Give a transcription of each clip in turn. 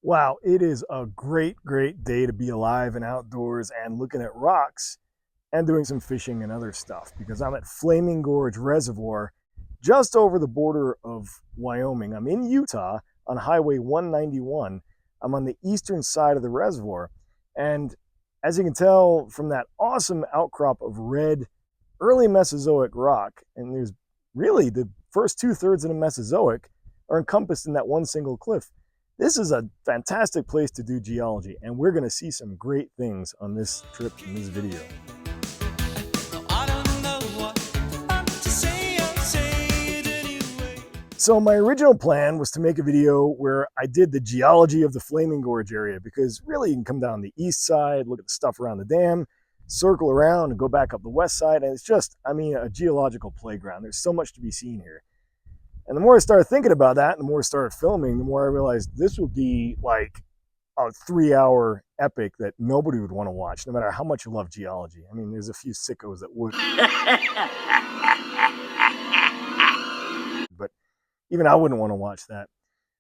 Wow, it is a great day to be alive and outdoors and looking at rocks and doing some fishing and other stuff because I'm at Flaming Gorge Reservoir just over the border of Wyoming. I'm in Utah on Highway 191. I'm on the eastern side of the reservoir. And as you can tell from that awesome outcrop of red early Mesozoic rock, and there's really the first 2/3 of the Mesozoic are encompassed in that one single cliff. This is a fantastic place to do geology, and we're going to see some great things on this trip in this video. So my original plan was to make a video where I did the geology of the Flaming Gorge area, because really you can come down the east side, look at the stuff around the dam, circle around and go back up the west side, and it's just, a geological playground. There's so much to be seen here. And the more I started thinking about that, and the more I started filming, the more I realized this would be like a 3-hour epic that nobody would want to watch, no matter how much you love geology. I mean, there's a few sickos that would. But even I wouldn't want to watch that.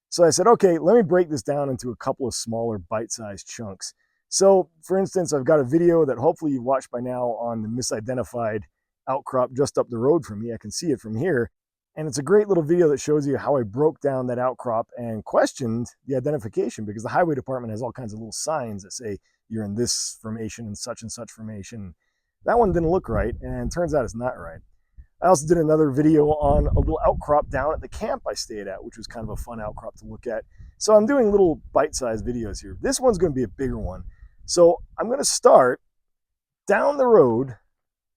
So I said, okay, let me break this down into a couple of smaller bite-sized chunks. So, for instance, I've got a video that hopefully you've watched by now on the misidentified outcrop just up the road from me. I can see it from here. And it's a great little video that shows you how I broke down that outcrop and questioned the identification, because the highway department has all kinds of little signs that say you're in this formation and such formation. That one didn't look right, and turns out it's not right. I also did another video on a little outcrop down at the camp I stayed at, which was kind of a fun outcrop to look at. So I'm doing little bite-sized videos here. This one's going to be a bigger one. So I'm going to start down the road,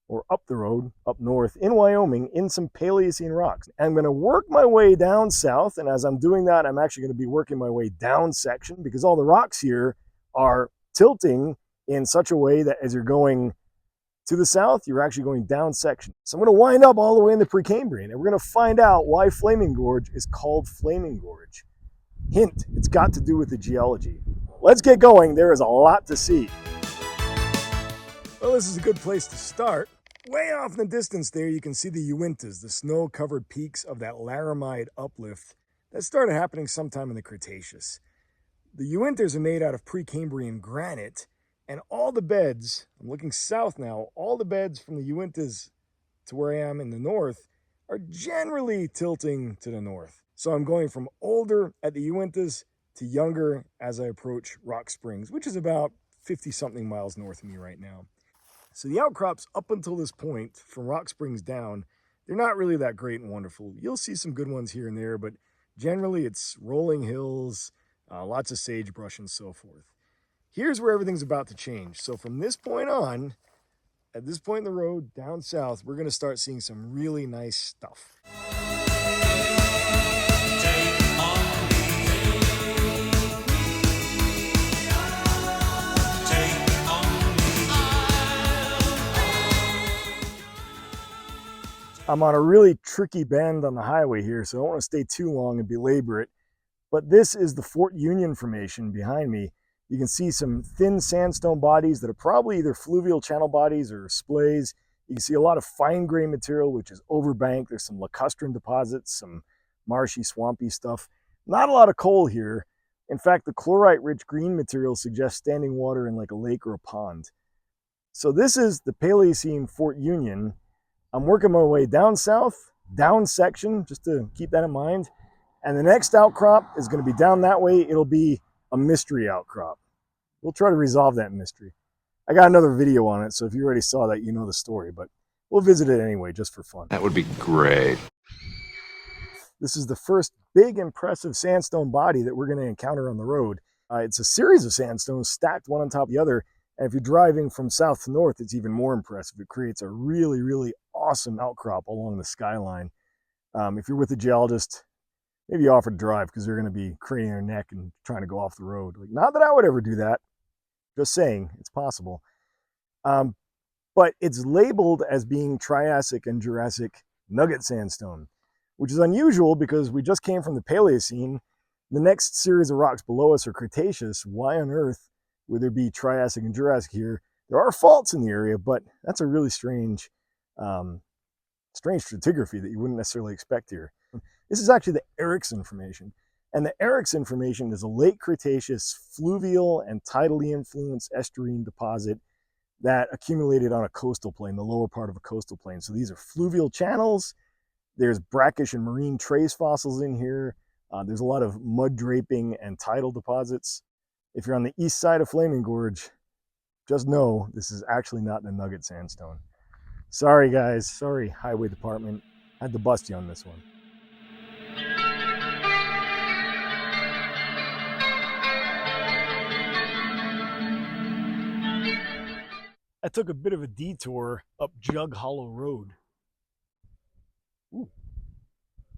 or up the road, up north in Wyoming, in some Paleocene rocks. I'm going to work my way down south, and as I'm doing that, I'm actually going to be working my way down section, because all the rocks here are tilting in such a way that as you're going to the south, you're actually going down section. So I'm going to wind up all the way in the Precambrian, and we're going to find out why Flaming Gorge is called Flaming Gorge. Hint, it's got to do with the geology. Let's get going. There is a lot to see. Well, this is a good place to start. Way off in the distance there, you can see the Uintas, the snow-covered peaks of that Laramide uplift that started happening sometime in the Cretaceous. The Uintas are made out of Precambrian granite, and all the beds, I'm looking south now, all the beds from the Uintas to where I am in the north are generally tilting to the north. So I'm going from older at the Uintas to younger as I approach Rock Springs, which is about 50-something miles north of me right now. So the outcrops up until this point, from Rock Springs down, they're not really that great and wonderful. You'll see some good ones here and there, but generally it's rolling hills, lots of sagebrush and so forth. Here's where everything's about to change. So from this point on, at this point in the road down south, we're going to start seeing some really nice stuff. I'm on a really tricky bend on the highway here, so I don't want to stay too long and belabor it. But this is the Fort Union Formation behind me. You can see some thin sandstone bodies that are probably either fluvial channel bodies or splays. You can see a lot of fine grain material, which is overbanked. There's some lacustrine deposits, some marshy, swampy stuff. Not a lot of coal here. In fact, the chlorite-rich green material suggests standing water in like a lake or a pond. So this is the Paleocene Fort Union. I'm working my way down south, down section, just to keep that in mind. And the next outcrop is going to be down that way. It'll be a mystery outcrop. We'll try to resolve that mystery. I got another video on it, so if you already saw that, you know the story, but we'll visit it anyway, just for fun. That would be great. This is the first big, impressive sandstone body that we're going to encounter on the road. It's a series of sandstones stacked one on top of the other, and if you're driving from south to north, it's even more impressive. It creates a really awesome outcrop along the skyline. If you're with a geologist, maybe you offer to drive, because they're going to be craning their neck and trying to go off the road. Like, not that I would ever do that. Just saying, it's possible. But it's labeled as being Triassic and Jurassic nugget sandstone, which is unusual because we just came from the Paleocene. The next series of rocks below us are Cretaceous. Why on earth would there be Triassic and Jurassic here? There are faults in the area, but that's a really strange stratigraphy that you wouldn't necessarily expect here. This is actually the Erickson Formation. And the Erickson Formation is a late Cretaceous fluvial and tidally influenced estuarine deposit that accumulated on a coastal plain, the lower part of a coastal plain. So these are fluvial channels. There's brackish and marine trace fossils in here. There's a lot of mud draping and tidal deposits. If you're on the east side of Flaming Gorge, just know this is actually not the Nugget Sandstone. Sorry guys, sorry Highway Department, had to bust you on this one. I took a bit of a detour up Jug Hollow Road. Ooh,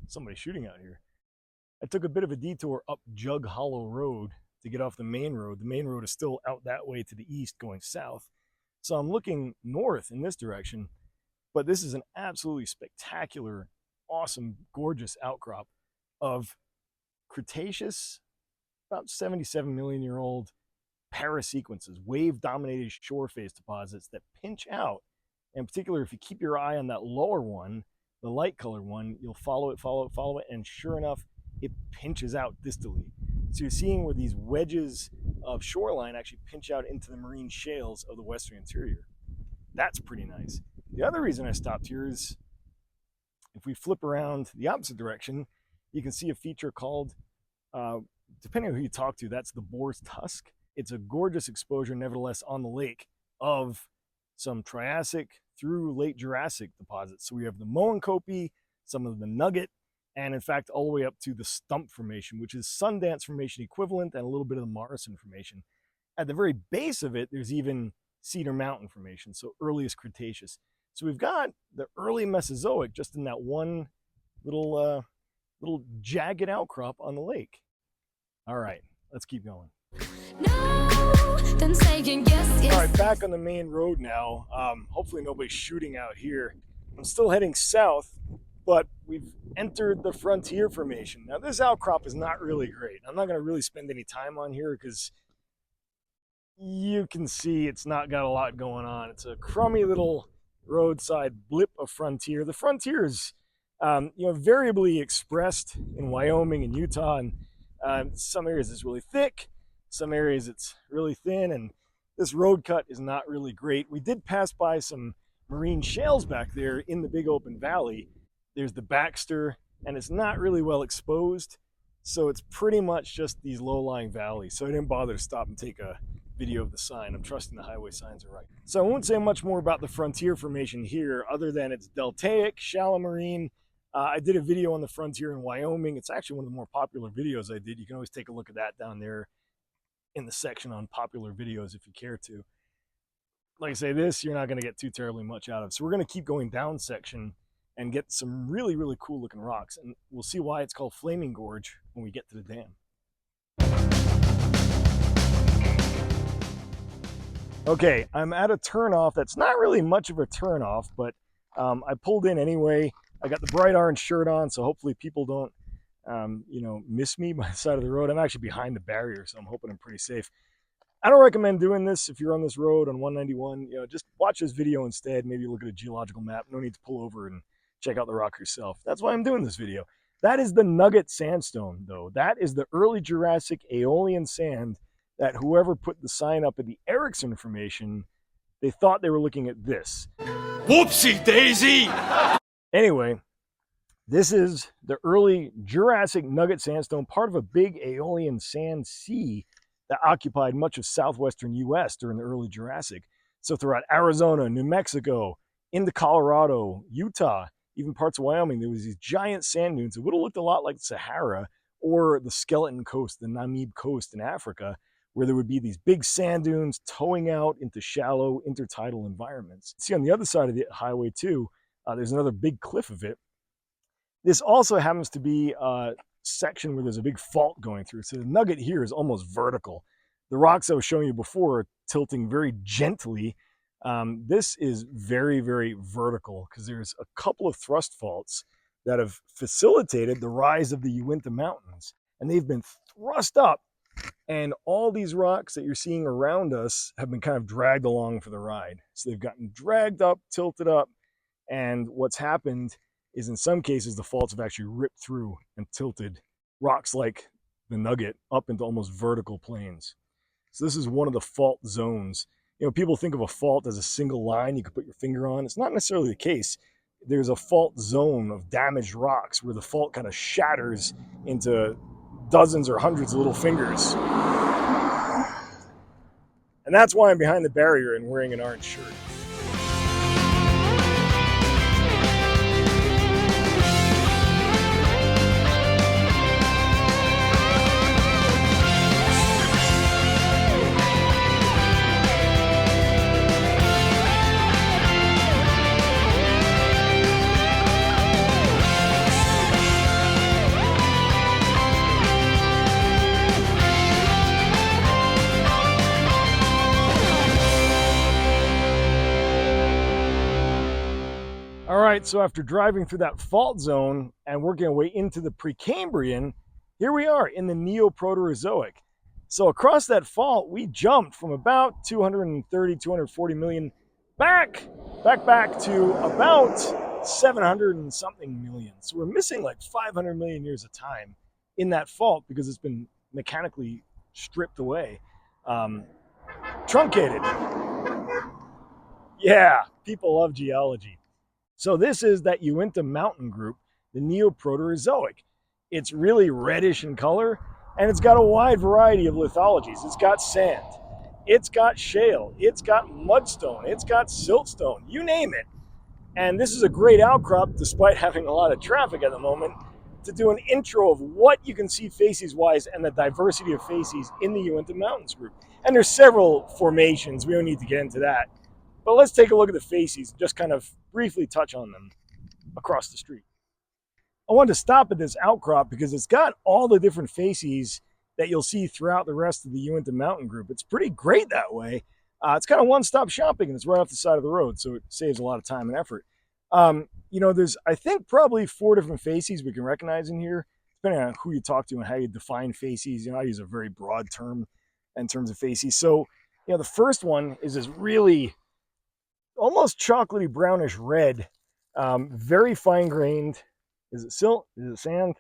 somebody's shooting out here. I took a bit of a detour up Jug Hollow Road to get off the main road. The main road is still out that way to the east going south. So I'm looking north in this direction, but this is an absolutely spectacular, awesome, gorgeous outcrop of Cretaceous, about 77 million year old parasequences, wave-dominated shore face deposits that pinch out. In particular, if you keep your eye on that lower one, the light colored one, you'll follow it, and sure enough, it pinches out distally. So you're seeing where these wedges of shoreline actually pinch out into the marine shales of the western interior. That's pretty nice. The other reason I stopped here is if we flip around the opposite direction, you can see a feature called, depending on who you talk to, that's the boar's tusk. It's a gorgeous exposure, nevertheless, on the lake of some Triassic through late Jurassic deposits. So we have the Moenkopi, some of the Nugget, and in fact, all the way up to the Stump Formation, which is Sundance Formation equivalent, and a little bit of the Morrison Formation. At the very base of it, there's even Cedar Mountain Formation, so earliest Cretaceous. So we've got the early Mesozoic just in that one little jagged outcrop on the lake. All right, let's keep going. No, then saying yes, yes. All right, back on the main road now. Hopefully nobody's shooting out here. I'm still heading south, but we've entered the Frontier Formation. Now this outcrop is not really great. I'm not going to really spend any time on here because you can see it's not got a lot going on. It's a crummy little roadside blip of frontier. The frontier is variably expressed in Wyoming and Utah, and some areas it's really thick, some areas it's really thin, and this road cut is not really great. We did pass by some marine shales back there in the big open valley. There's the Baxter, and it's not really well exposed, so it's pretty much just these low-lying valleys. So I didn't bother to stop and take a video of the sign. I'm trusting the highway signs are right. So I won't say much more about the Frontier Formation here other than it's deltaic, shallow marine. I did a video on the Frontier in Wyoming. It's actually one of the more popular videos I did. You can always take a look at that down there in the section on popular videos if you care to. Like I say, this you're not going to get too terribly much out of. So we're going to keep going down section and get some really, really cool looking rocks. And we'll see why it's called Flaming Gorge when we get to the dam. Okay, I'm at a turnoff that's not really much of a turnoff, but I pulled in anyway. I got the bright orange shirt on, so hopefully people don't, miss me by the side of the road. I'm actually behind the barrier, so I'm hoping I'm pretty safe. I don't recommend doing this if you're on this road on 191. Just watch this video instead. Maybe look at a geological map. No need to pull over and check out the rock yourself. That's why I'm doing this video. That is the Nugget Sandstone, though. That is the early Jurassic Aeolian sand that whoever put the sign up at the Erickson Formation, they thought they were looking at this. Whoopsie daisy! Anyway, this is the early Jurassic Nugget Sandstone, part of a big Aeolian sand sea that occupied much of southwestern US during the early Jurassic. So throughout Arizona, New Mexico, into Colorado, Utah, even parts of Wyoming, there was these giant sand dunes. It would have looked a lot like the Sahara or the Skeleton Coast, the Namib Coast in Africa, where there would be these big sand dunes towing out into shallow intertidal environments. See on the other side of the highway too, there's another big cliff of it. This also happens to be a section where there's a big fault going through. So the nugget here is almost vertical. The rocks I was showing you before are tilting very gently. This is very, very vertical because there's a couple of thrust faults that have facilitated the rise of the Uinta Mountains. And they've been thrust up, and all these rocks that you're seeing around us have been kind of dragged along for the ride. So they've gotten dragged up, tilted up, and what's happened is in some cases the faults have actually ripped through and tilted rocks like the nugget up into almost vertical plains. So this is one of the fault zones. You know, people think of a fault as a single line you can put your finger on. It's not necessarily the case. There's a fault zone of damaged rocks where the fault kind of shatters into dozens or hundreds of little fingers. And that's why I'm behind the barrier and wearing an orange shirt. All right, so after driving through that fault zone and working our way into the Precambrian, here we are in the Neoproterozoic. So across that fault, we jumped from about 230, 240 million back to about 700 and something million. So we're missing like 500 million years of time in that fault because it's been mechanically stripped away, truncated. Yeah, people love geology. So this is that Uinta mountain group, the Neoproterozoic. It's really reddish in color, and it's got a wide variety of lithologies. It's got sand, it's got shale, it's got mudstone, it's got siltstone, you name it. And this is a great outcrop, despite having a lot of traffic at the moment, to do an intro of what you can see facies-wise and the diversity of facies in the Uinta Mountains group. And there's several formations, we don't need to get into that. But let's take a look at the facies and just kind of briefly touch on them across the street. I wanted to stop at this outcrop because it's got all the different facies that you'll see throughout the rest of the Uinta Mountain group. It's pretty great that way. It's kind of one-stop shopping, and it's right off the side of the road, so it saves a lot of time and effort. You know, there's, I think, probably 4 different facies we can recognize in here, depending on who you talk to and how you define facies. You know, I use a very broad term in terms of facies. So, you know, the first one is this really almost chocolatey brownish red, very fine grained. Is it silt? Is it sand?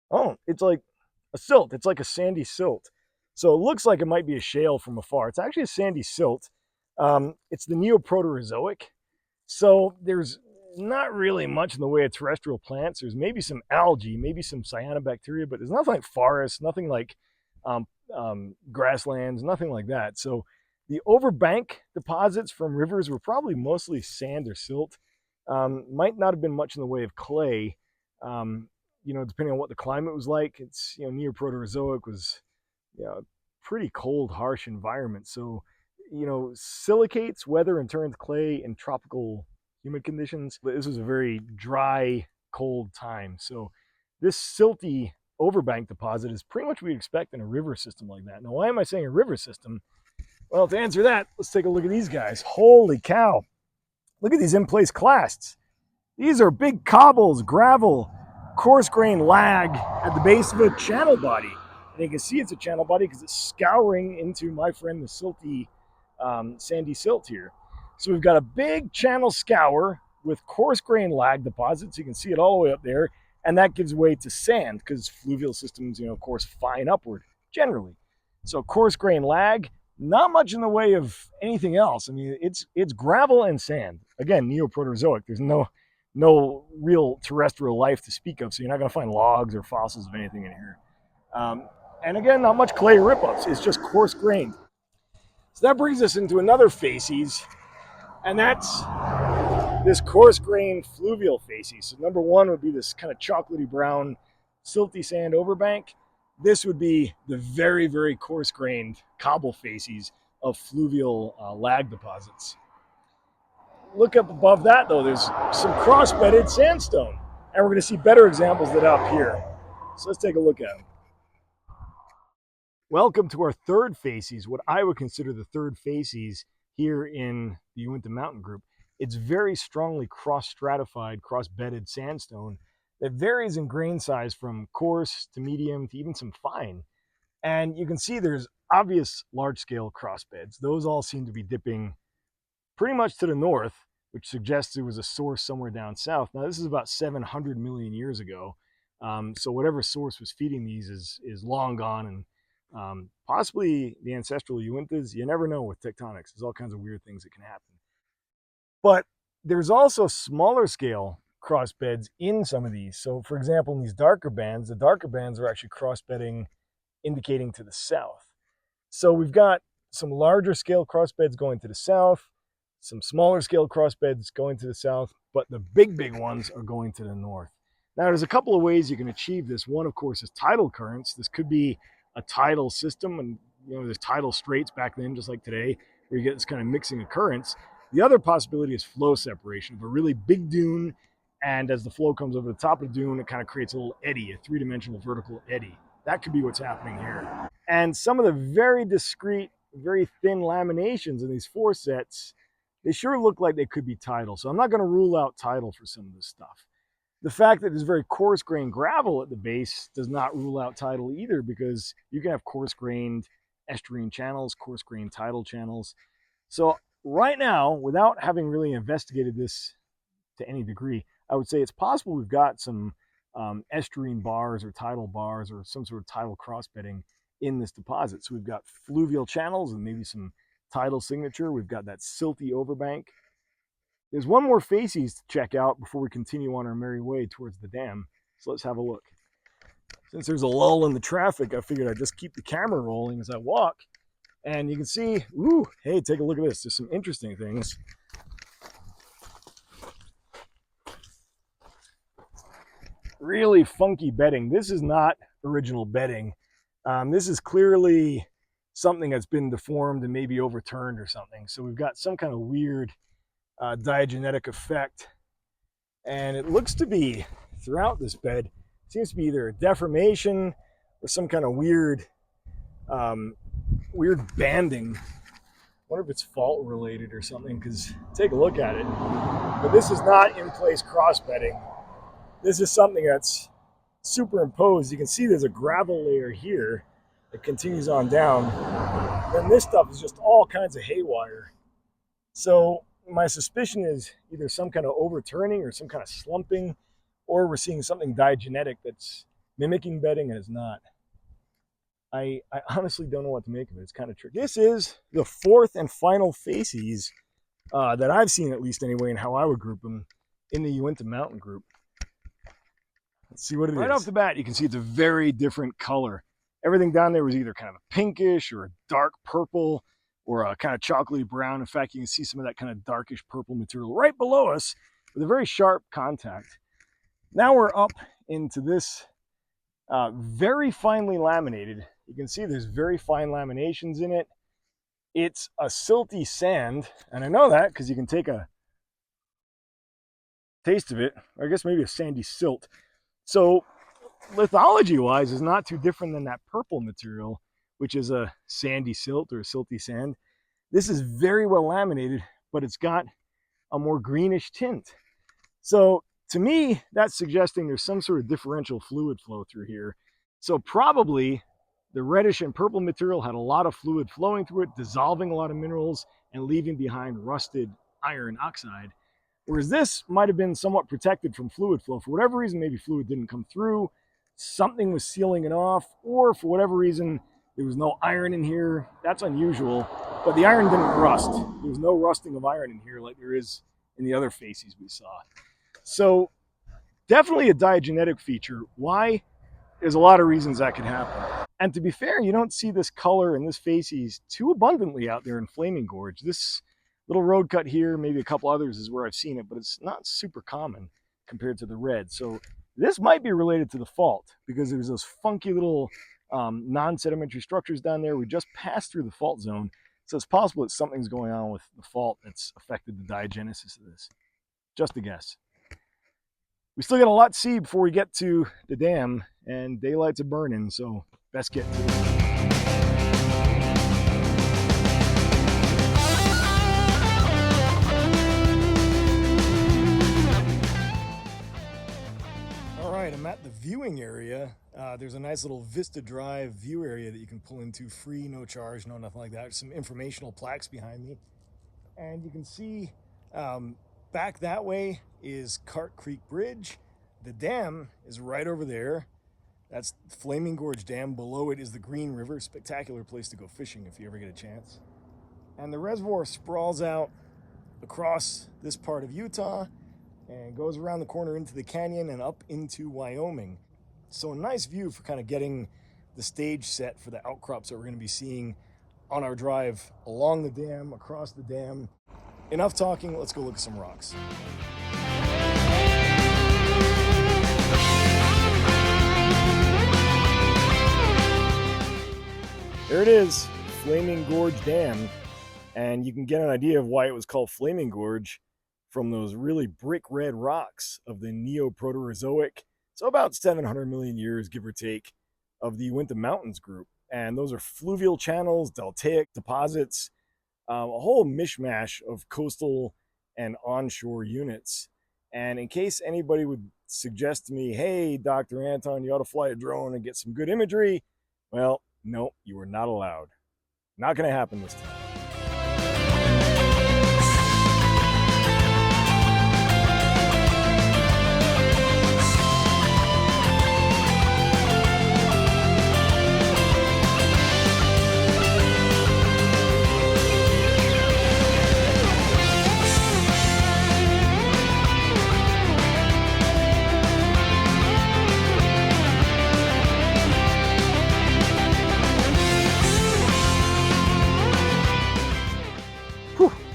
Oh, it's like a silt. It's like a sandy silt. So it looks like it might be a shale from afar. It's actually a sandy silt. It's the Neoproterozoic. So there's not really much in the way of terrestrial plants. There's maybe some algae, maybe some cyanobacteria, but there's nothing like forests, nothing like grasslands, nothing like that. So the overbank deposits from rivers were probably mostly sand or silt. Might not have been much in the way of clay. You know, depending on what the climate was like. It's, you know, Neoproterozoic was, you know, pretty cold, harsh environment. So, you know, silicates weather and turns clay in tropical humid conditions. This was a very dry, cold time. So this silty overbank deposit is pretty much what we expect in a river system like that. Now, why am I saying a river system? Well, to answer that, let's take a look at these guys. Holy cow. Look at these in-place clasts. These are big cobbles, gravel, coarse-grained lag at the base of a channel body. And you can see it's a channel body because it's scouring into, my friend, the silty, sandy silt here. So we've got a big channel scour with coarse-grained lag deposits. You can see it all the way up there. And that gives way to sand because fluvial systems, you know, of course, fine upward generally. So coarse-grained lag. Not much in the way of anything else. I mean, it's gravel and sand. Again, Neoproterozoic. There's no real terrestrial life to speak of, so you're not going to find logs or fossils of anything in here. And again, not much clay rip-ups. It's just coarse-grained. So that brings us into another facies, and that's this coarse-grained fluvial facies. So number one would be this kind of chocolatey brown, silty sand overbank. This would be the very, very coarse-grained cobble facies of fluvial lag deposits. Look up above that, though. There's some cross-bedded sandstone. And we're going to see better examples of that up here. So let's take a look at them. Welcome to our third facies, what I would consider the third facies here in the Uinta Mountain Group. It's very strongly cross-stratified, cross-bedded sandstone that varies in grain size from coarse to medium to even some fine. And you can see there's obvious large-scale crossbeds. Those all seem to be dipping pretty much to the north, which suggests there was a source somewhere down south. Now, this is about 700 million years ago. So whatever source was feeding these is long gone, and possibly the ancestral Uintas. You never know with tectonics. There's all kinds of weird things that can happen. But there's also smaller scale cross beds in some of these. So for example, in these darker bands, the darker bands are actually cross bedding indicating to the south. So we've got some larger scale cross beds going to the south, some smaller scale cross beds going to the south, but the big ones are going to the north. Now, there's a couple of ways you can achieve this. One, of course, is tidal currents. This could be a tidal system, and there's tidal straits back then, just like today, where you get this kind of mixing of currents. The other possibility is flow separation of a really big dune, and as the flow comes over the top of the dune, it kind of creates a little eddy, a three-dimensional vertical eddy. That could be what's happening here. And some of the very discrete, very thin laminations in these foresets, they sure look like they could be tidal. So I'm not going to rule out tidal for some of this stuff. The fact that there's very coarse-grained gravel at the base does not rule out tidal either, because you can have coarse-grained estuarine channels, coarse-grained tidal channels. So right now, without having really investigated this to any degree, I would say it's possible we've got some estuarine bars or tidal bars or some sort of tidal cross-bedding in this deposit. So we've got fluvial channels and maybe some tidal signature. We've got that silty overbank. There's one more facies to check out before we continue on our merry way towards the dam. So let's have a look. Since there's a lull in the traffic, I figured I'd just keep the camera rolling as I walk. And you can see, ooh, hey, take a look at this. There's some interesting things. Really funky bedding. This is not original bedding. This is clearly something that's been deformed and maybe overturned or something. So we've got some kind of weird diagenetic effect. And it looks to be, throughout this bed, seems to be either a deformation or some kind of weird banding. I wonder if it's fault related or something, because take a look at it. But this is not in place cross bedding. This is something that's superimposed. You can see there's a gravel layer here that continues on down. Then this stuff is just all kinds of haywire. So my suspicion is either some kind of overturning or some kind of slumping, or we're seeing something diagenetic that's mimicking bedding and is not. I honestly don't know what to make of it. It's kind of tricky. This is the fourth and final facies that I've seen, at least anyway, and how I would group them in the Uinta Mountain group. Let's see what it is. Right off the bat, you can see it's a very different color. Everything down there was either kind of a pinkish or a dark purple or a kind of chocolatey brown. In fact, you can see some of that kind of darkish purple material right below us with a very sharp contact. Now we're up into this very finely laminated. You can see there's very fine laminations in it. It's a silty sand, and I know that because you can take a taste of it, or I guess maybe a sandy silt. So lithology-wise, is not too different than that purple material, which is a sandy silt or a silty sand. This is very well laminated, but it's got a more greenish tint. So to me, that's suggesting there's some sort of differential fluid flow through here. So probably the reddish and purple material had a lot of fluid flowing through it, dissolving a lot of minerals and leaving behind rusted iron oxide. Whereas this might have been somewhat protected from fluid flow. For whatever reason, maybe fluid didn't come through, something was sealing it off, or for whatever reason, there was no iron in here. That's unusual, but the iron didn't rust. There was no rusting of iron in here like there is in the other facies we saw. So definitely a diagenetic feature. Why? There's a lot of reasons that could happen. And to be fair, you don't see this color and this facies too abundantly out there in Flaming Gorge. This little road cut here, maybe a couple others is where I've seen it, but it's not super common compared to the red. So this might be related to the fault, because there's those funky little non-sedimentary structures down there. We just passed through the fault zone. So it's possible that something's going on with the fault that's affected the diagenesis of this. Just a guess. We still got a lot to see before we get to the dam, and daylight's a burning, so best get to it. I'm at the viewing area. There's a nice little Vista Drive view area that you can pull into free, no charge, no nothing like that. There's some informational plaques behind me. And you can see back that way is Cart Creek Bridge. The dam is right over there. That's Flaming Gorge Dam. Below it is the Green River. Spectacular place to go fishing if you ever get a chance. And the reservoir sprawls out across this part of Utah and goes around the corner into the canyon and up into Wyoming. So a nice view for kind of getting the stage set for the outcrops that we're going to be seeing on our drive along the dam, across the dam. Enough talking, let's go look at some rocks. There it is, Flaming Gorge Dam. And you can get an idea of why it was called Flaming Gorge from those really brick red rocks of the Neoproterozoic. So about 700 million years, give or take, of the Uinta Mountains group. And those are fluvial channels, deltaic deposits, a whole mishmash of coastal and onshore units. And in case anybody would suggest to me, hey, Dr. Anton, you ought to fly a drone and get some good imagery, well, no, you are not allowed. Not going to happen this time.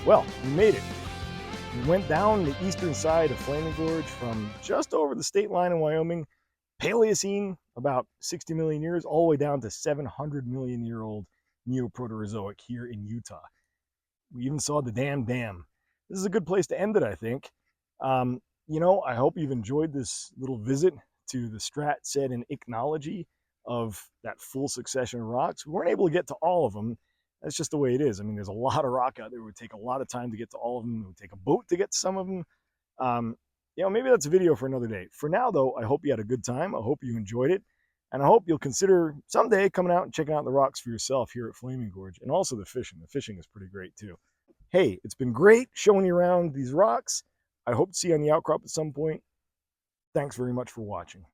Well, we made it. We went down the eastern side of Flaming Gorge from just over the state line in Wyoming, Paleocene, about 60 million years, all the way down to 700 million year old Neoproterozoic here in Utah. We even saw the damn dam. This is a good place to end it, I think. I hope you've enjoyed this little visit to the strat, set, and ichnology of that full succession of rocks. We weren't able to get to all of them. That's just the way it is. I mean, there's a lot of rock out there. It would take a lot of time to get to all of them. It would take a boat to get to some of them. Maybe that's a video for another day. For now, though, I hope you had a good time. I hope you enjoyed it. And I hope you'll consider someday coming out and checking out the rocks for yourself here at Flaming Gorge. And also the fishing. The fishing is pretty great, too. Hey, it's been great showing you around these rocks. I hope to see you on the outcrop at some point. Thanks very much for watching.